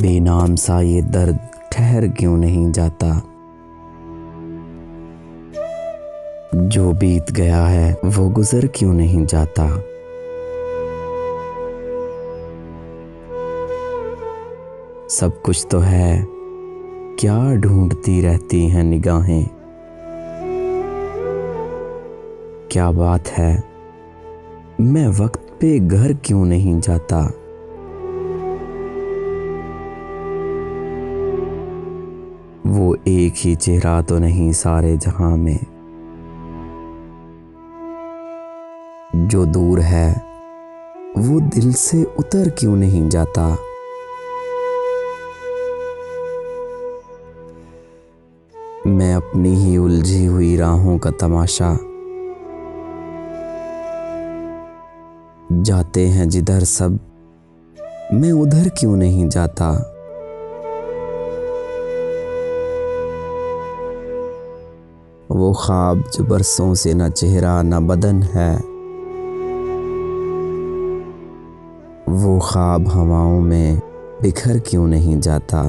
बेनाम सा ये दर्द ठहर क्यों नहीं जाता। जो बीत गया है वो गुजर क्यों नहीं जाता। सब कुछ तो है, क्या ढूंढती रहती हैं निगाहें। क्या बात है, मैं वक्त पे घर क्यों नहीं जाता। वो एक ही चेहरा तो नहीं सारे जहां में। जो दूर है वो दिल से उतर क्यों नहीं जाता। मैं अपनी ही उलझी हुई राहों का तमाशा, जाते हैं जिधर सब मैं उधर क्यों नहीं जाता। वो ख्वाब जो बरसों से न चेहरा न बदन है, वो ख्वाब हवाओं में बिखर क्यों नहीं जाता।